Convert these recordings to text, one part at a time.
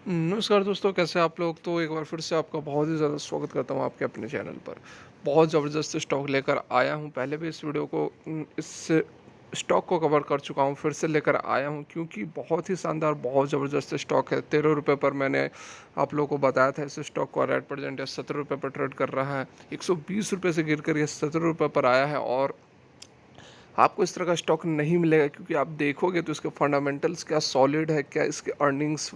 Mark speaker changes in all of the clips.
Speaker 1: नमस्कार दोस्तों, कैसे आप लोग। तो एक बार फिर से आपका बहुत ही ज़्यादा स्वागत करता हूँ आपके अपने चैनल पर। बहुत ज़बरदस्त स्टॉक लेकर आया हूँ। पहले भी इस वीडियो को इस स्टॉक को कवर कर चुका हूँ, फिर से लेकर आया हूँ क्योंकि बहुत ही शानदार, बहुत ज़बरदस्त स्टॉक है। 13 रुपये पर मैंने आप लोगों को बताया था इस स्टॉक को एट प्रेजेंट 17 रुपये पर ट्रेड कर रहा है। 120 रुपये से गिर कर ये 17 रुपये पर आया है और आपको इस तरह का स्टॉक नहीं मिलेगा क्योंकि आप देखोगे तो इसके फंडामेंटल्स क्या सॉलिड है, क्या इसके अर्निंग्स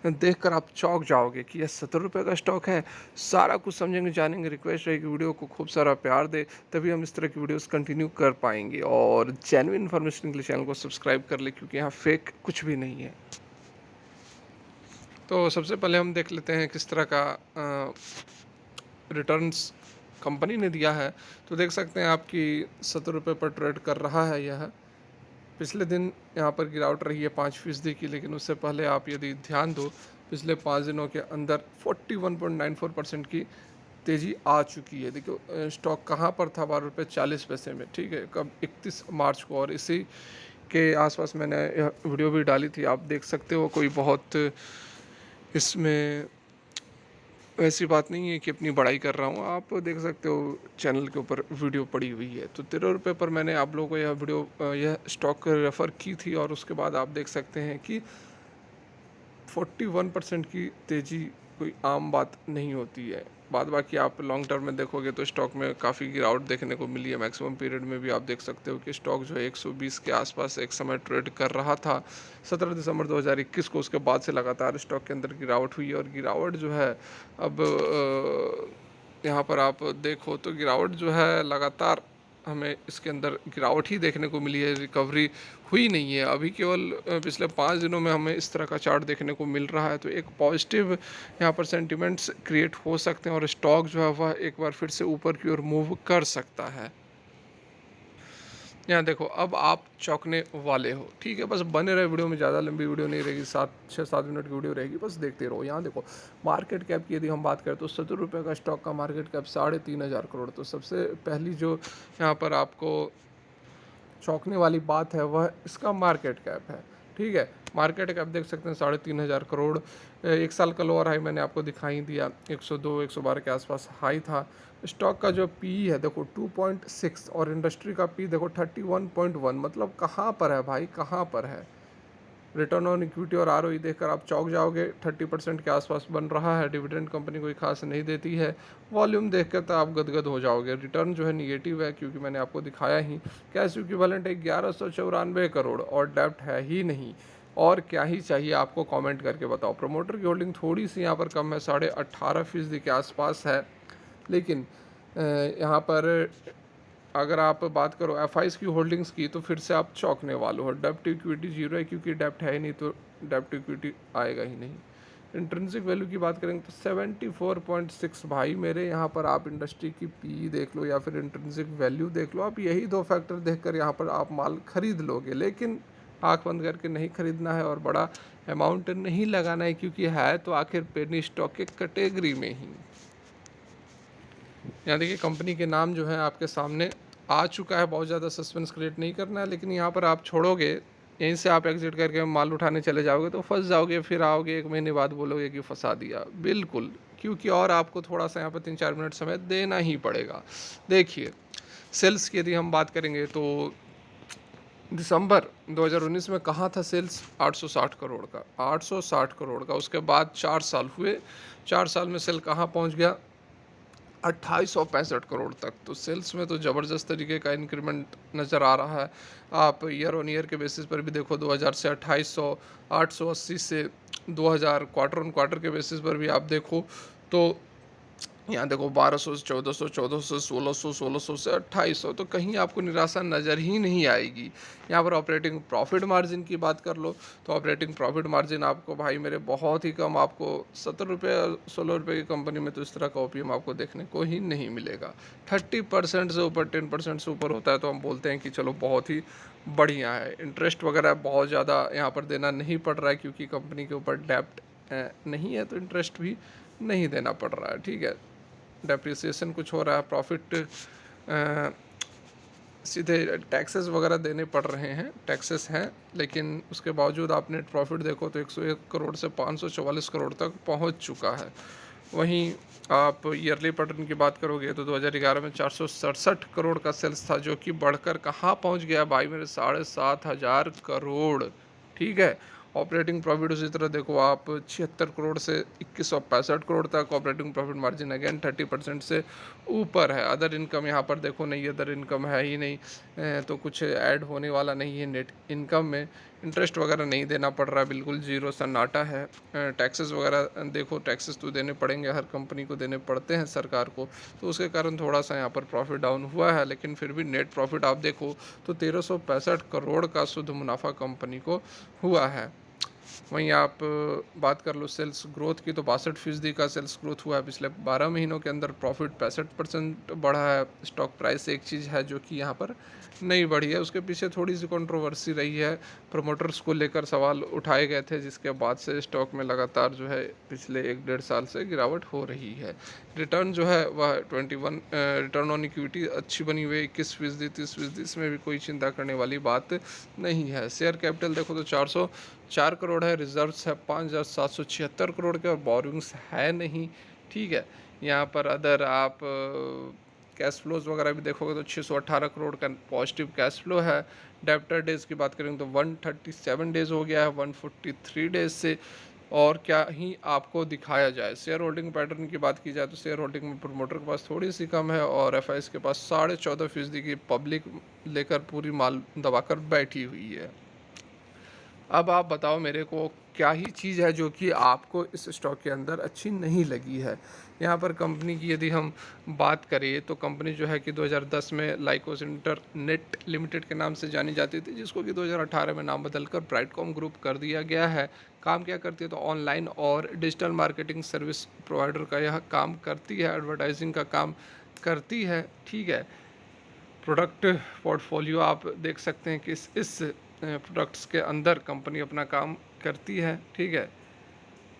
Speaker 1: देखकर आप चौंक जाओगे कि यह 70 रुपये का स्टॉक है। सारा कुछ समझेंगे, जानेंगे। रिक्वेस्ट रहेगी वीडियो को खूब सारा प्यार दे, तभी हम इस तरह की वीडियोस कंटिन्यू कर पाएंगे। और जेन्युइन इन्फॉर्मेशन के लिए चैनल को सब्सक्राइब कर ले क्योंकि यहाँ फेक कुछ भी नहीं है। तो सबसे पहले हम देख लेते हैं किस तरह का रिटर्न्स कंपनी ने दिया है। तो देख सकते हैं आपकी 70 रुपये पर ट्रेड कर रहा है यह। पिछले दिन यहाँ पर गिरावट रही है 5% की, लेकिन उससे पहले आप यदि ध्यान दो पिछले 5 दिनों के अंदर 41.94% की तेज़ी आ चुकी है। देखो स्टॉक कहाँ पर था, 12 रुपये 40 पैसे में, ठीक है, कब 31 मार्च को। और इसी के आसपास मैंने यह वीडियो भी डाली थी, आप देख सकते हो। कोई बहुत इसमें ऐसी बात नहीं है कि अपनी बड़ाई कर रहा हूँ, आप देख सकते हो चैनल के ऊपर वीडियो पड़ी हुई है। तो 13 रुपये पर मैंने आप लोगों को यह वीडियो यह स्टॉक रेफ़र की थी और उसके बाद आप देख सकते हैं कि 41% की तेज़ी कोई आम बात नहीं होती है। बाद बाकी आप लॉन्ग टर्म में देखोगे तो स्टॉक में काफ़ी गिरावट देखने को मिली है। मैक्सिमम पीरियड में भी आप देख सकते हो कि स्टॉक जो है 120 के आसपास एक समय ट्रेड कर रहा था 17 दिसंबर 2021 को। उसके बाद से लगातार स्टॉक के अंदर गिरावट हुई और गिरावट जो है अब यहाँ पर आप देखो तो गिरावट जो है लगातार हमें इसके अंदर गिरावट ही देखने को मिली है, रिकवरी हुई नहीं है। अभी केवल पिछले 5 दिनों में हमें इस तरह का चार्ट देखने को मिल रहा है। तो एक पॉजिटिव यहाँ पर सेंटिमेंट्स क्रिएट हो सकते हैं और स्टॉक जो है वह एक बार फिर से ऊपर की ओर मूव कर सकता है। यहाँ देखो, अब आप चौंकने वाले हो, ठीक है। बस बने रहे वीडियो में, ज़्यादा लंबी वीडियो नहीं रहेगी, 6-7 मिनट की वीडियो रहेगी, बस देखते रहो। यहाँ देखो, मार्केट कैप की यदि हम बात करें तो 70 रुपये का स्टॉक का मार्केट कैप 3,500 करोड़। तो सबसे पहली जो यहाँ पर आपको चौंकने वाली बात है वह इसका मार्केट कैप है, ठीक है। मार्केट कैप देख सकते हैं 3,500 करोड़। एक साल का लोअर हाई मैंने आपको दिखाई दिया, 102-112 के आसपास हाई था। स्टॉक का जो पी है देखो 2.6 और इंडस्ट्री का पी देखो 31.1। मतलब कहाँ पर है भाई, कहाँ पर है। रिटर्न ऑन इक्विटी और आरओई देखकर आप चौंक जाओगे। 30% के आसपास बन रहा है। डिविडेंड कंपनी कोई खास नहीं देती है। वॉल्यूम देखकर तो आप गदगद हो जाओगे। रिटर्न जो है निगेटिव है क्योंकि मैंने आपको दिखाया ही। कैश इक्विवेलेंट है 1194 करोड़ और डेप्ट है ही नहीं। और क्या ही चाहिए आपको, कमेंट करके बताओ। प्रमोटर की होल्डिंग थोड़ी सी यहाँ पर कम है, 18.5% के आसपास है। लेकिन यहाँ पर अगर आप बात करो एफ की होल्डिंग्स की तो फिर से आप चौंकने वाले हो। डेप्ट इक्विटी जीरो है क्योंकि डेप्ट है ही नहीं, तो डेप्ट इक्विटी आएगा ही नहीं। इंट्रिंसिक वैल्यू की बात करेंगे तो 74.6 भाई मेरे। यहाँ पर आप इंडस्ट्री की पी देख लो या फिर इंट्रिंसिक वैल्यू देख लो, आप यही दो फैक्टर देखकर यहाँ पर आप माल खरीद लोगे। लेकिन आँख बंद करके नहीं खरीदना है और बड़ा अमाउंट नहीं लगाना है क्योंकि है तो आखिर पेनी स्टॉक के कैटेगरी में ही। यहाँ देखिए, कंपनी के नाम जो है आपके सामने आ चुका है। बहुत ज़्यादा सस्पेंस क्रिएट नहीं करना है, लेकिन यहाँ पर आप छोड़ोगे, यहीं से आप एग्जिट करके माल उठाने चले जाओगे तो फंस जाओगे। फिर आओगे 1 महीने बाद बोलोगे कि फंसा दिया, बिल्कुल। क्योंकि और आपको थोड़ा सा यहाँ पर 3-4 मिनट समय देना ही पड़ेगा। देखिए, सेल्स की यदि हम बात करेंगे तो दिसंबर 2019 में कहाँ था सेल्स, 860 करोड़ का, 860 करोड़ का। उसके बाद 4 साल हुए, 4 साल में सेल कहाँ पहुँच गया, 2865 करोड़ तक। तो सेल्स में तो ज़बरदस्त तरीके का इंक्रीमेंट नज़र आ रहा है। आप ईयर ऑन ईयर के बेसिस पर भी देखो, 2000 से 2800, 880 से 2000, क्वार्टर ऑन क्वार्टर के बेसिस पर भी आप देखो तो यहाँ देखो 1200 से 1400, 1400 से 1600, 1600 से 2800। तो कहीं आपको निराशा नज़र ही नहीं आएगी। यहाँ पर ऑपरेटिंग प्रॉफिट मार्जिन की बात कर लो तो ऑपरेटिंग प्रॉफिट मार्जिन आपको भाई मेरे बहुत ही कम, आपको 70 रुपये 16 रुपये की कंपनी में तो इस तरह का ओपीएम आपको देखने को ही नहीं मिलेगा। 30% से ऊपर, 10% से ऊपर होता है तो हम बोलते हैं कि चलो बहुत ही बढ़िया है। इंटरेस्ट वगैरह बहुत ज़्यादा यहाँ पर देना नहीं पड़ रहा है क्योंकि कंपनी के ऊपर डेप्ट नहीं है, तो इंटरेस्ट भी नहीं देना पड़ रहा है, ठीक है। डेप्रिसिएशन कुछ हो रहा है, प्रॉफिट सीधे टैक्सेस वगैरह देने पड़ रहे हैं, टैक्सेस हैं, लेकिन उसके बावजूद आप नेट प्रॉफिट देखो तो 101 करोड़ से 544 करोड़ तक पहुंच चुका है। वहीं आप ईयरली पैटर्न की बात करोगे तो 2011 में 467 करोड़ का सेल्स था, जो कि बढ़कर कहाँ पहुंच गया भाई मेरे, 7,500 करोड़। ठीक है। ऑपरेटिंग प्रॉफिट उसी तरह देखो आप 76 करोड़ से 2165 करोड़ तक ऑपरेटिंग प्रॉफिट मार्जिन अगेन 30% से ऊपर है। अदर इनकम यहाँ पर देखो नहीं, अदर इनकम है ही नहीं, तो कुछ ऐड होने वाला नहीं है नेट इनकम में। इंटरेस्ट वगैरह नहीं देना पड़ रहा है, बिल्कुल जीरो सन्नाटा है। टैक्सेस वगैरह देखो, टैक्सेस तो देने पड़ेंगे, हर कंपनी को देने पड़ते हैं सरकार को, तो उसके कारण थोड़ा सा यहाँ पर प्रॉफिट डाउन हुआ है। लेकिन फिर भी नेट प्रॉफिट आप देखो तो 1365 करोड़ का शुद्ध मुनाफा कंपनी को हुआ है। वहीं आप बात कर लो सेल्स ग्रोथ की, तो 62% का सेल्स ग्रोथ हुआ है पिछले 12 महीनों के अंदर। प्रॉफिट 65% बढ़ा है। स्टॉक प्राइस एक चीज़ है जो कि यहाँ पर नहीं बढ़ी है, उसके पीछे थोड़ी सी कंट्रोवर्सी रही है, प्रमोटर्स को लेकर सवाल उठाए गए थे, जिसके बाद से स्टॉक में लगातार जो है पिछले 1-1.5 साल से गिरावट हो रही है। रिटर्न जो है वह 21, रिटर्न ऑन इक्विटी अच्छी बनी हुई है 21%, 30%, इसमें भी कोई चिंता करने वाली बात नहीं है। शेयर कैपिटल देखो तो 404 करोड़ है, रिजर्व्स है 5,776 करोड़ के, और बोरिंग्स है नहीं। ठीक है। यहाँ पर अदर आप कैश फ्लोज वगैरह भी देखोगे तो 618 करोड़ का पॉजिटिव कैश फ्लो है। डेब्टर डेज की बात करेंगे तो 137 डेज हो गया है 143 डेज से। और क्या ही आपको दिखाया जाए। शेयर होल्डिंग पैटर्न की बात की जाए तो शेयर होल्डिंग में प्रमोटर के पास थोड़ी सी कम है, और एफआईएस के पास 14.5% की पब्लिक लेकर पूरी माल दबाकर बैठी हुई है। अब आप बताओ मेरे को, क्या ही चीज़ है जो कि आपको इस स्टॉक के अंदर अच्छी नहीं लगी है। यहाँ पर कंपनी की यदि हम बात करें तो कंपनी जो है कि 2010 में लाइकोस इंटरनेट लिमिटेड के नाम से जानी जाती थी, जिसको कि 2018 में नाम बदलकर ब्राइटकॉम ग्रुप कर दिया गया है। काम क्या करती है तो ऑनलाइन और डिजिटल मार्केटिंग सर्विस प्रोवाइडर का यह काम करती है, एडवर्टाइजिंग का काम करती है। ठीक है। प्रोडक्ट पोर्टफोलियो आप देख सकते हैं कि इस प्रोडक्ट्स के अंदर कंपनी अपना काम करती है। ठीक है।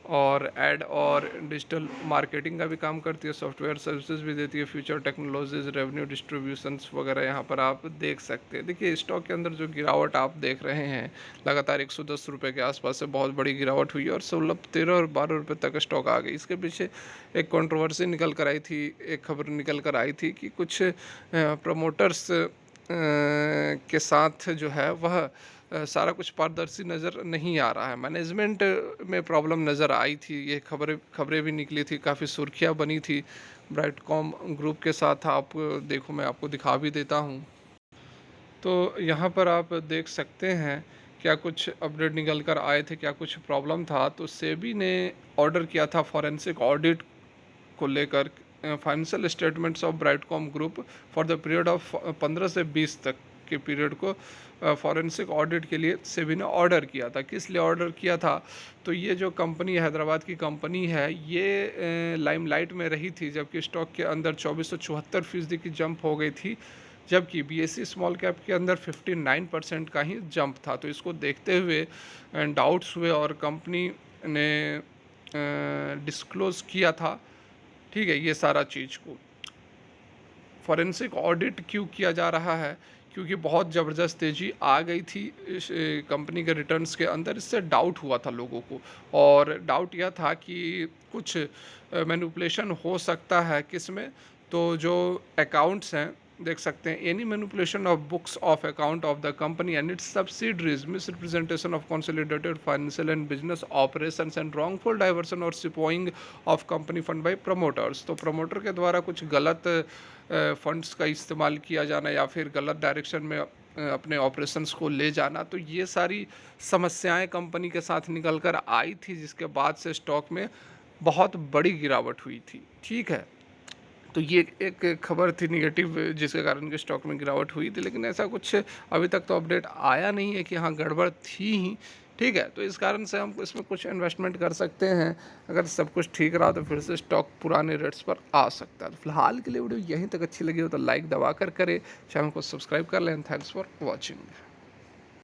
Speaker 1: और एड और डिजिटल मार्केटिंग का भी काम करती है, सॉफ्टवेयर सर्विसेज भी देती है, फ्यूचर टेक्नोलॉजीज, रेवेन्यू डिस्ट्रीब्यूशंस वगैरह यहाँ पर आप देख सकते हैं। देखिए स्टॉक के अंदर जो गिरावट आप देख रहे हैं लगातार 110 रुपये के आसपास से बहुत बड़ी गिरावट हुई है, और 16, 13 और 12 रुपये तक स्टॉक आ गई। इसके पीछे एक कंट्रोवर्सी निकल कर आई थी, एक खबर निकल कर आई थी कि कुछ प्रमोटर्स के साथ जो है वह सारा कुछ पारदर्शी नज़र नहीं आ रहा है, मैनेजमेंट में प्रॉब्लम नज़र आई थी। ये खबरें भी निकली थी, काफ़ी सुर्खियाँ बनी थी ब्राइटकॉम ग्रुप के साथ। आप देखो, मैं आपको दिखा भी देता हूँ। तो यहाँ पर आप देख सकते हैं क्या कुछ अपडेट निकल कर आए थे, क्या कुछ प्रॉब्लम था। तो सेबी ने ऑर्डर किया था फॉरेंसिक ऑडिट को लेकर financial statements of Brightcom group for the period of 15 से 20 तक के पीरियड को फॉरेंसिक ऑडिट के लिए सेबी ने ऑर्डर किया था। किस लिए ऑर्डर किया था, तो ये जो कंपनी हैदराबाद की कंपनी है, ये लाइमलाइट में रही थी जबकि स्टॉक के अंदर 2474% की जंप हो गई थी, जबकि बीएसई स्मॉल कैप के अंदर 59% का ही जंप था। तो इसको देखते हुए डाउट्स हुए और कंपनी ने डिस्क्लोज़ किया था। ठीक है। ये सारा चीज़ को फॉरेंसिक ऑडिट क्यों किया जा रहा है, क्योंकि बहुत ज़बरदस्त तेज़ी आ गई थी इस कंपनी के रिटर्न्स के अंदर। इससे डाउट हुआ था लोगों को, और डाउट यह था कि कुछ मैनिपुलेशन हो सकता है किस में, तो जो अकाउंट्स हैं देख सकते हैं, any manipulation of books of account of the company and its subsidiaries, misrepresentation of consolidated financial and business operations and wrongful diversion और siphoning of company fund by promoters. तो प्रमोटर के द्वारा कुछ गलत फंड्स का इस्तेमाल किया जाना या फिर गलत डायरेक्शन में अपने ऑपरेशंस को ले जाना, तो ये सारी समस्याएं कंपनी के साथ निकल कर आई थी, जिसके बाद से स्टॉक में बहुत बड़ी गिरावट हुई थी। ठीक है। तो ये एक खबर थी निगेटिव, जिसके कारण के स्टॉक में गिरावट हुई थी, लेकिन ऐसा कुछ अभी तक तो अपडेट आया नहीं है कि हाँ गड़बड़ थी ही। ठीक है। तो इस कारण से हम इसमें कुछ इन्वेस्टमेंट कर सकते हैं, अगर सब कुछ ठीक रहा तो फिर से स्टॉक पुराने रेट्स पर आ सकता है। तो फिलहाल के लिए वीडियो यहीं तक अच्छी लगी हो तो लाइक दबा कर करें, चैनल को सब्सक्राइब कर लें। Thanks for watching.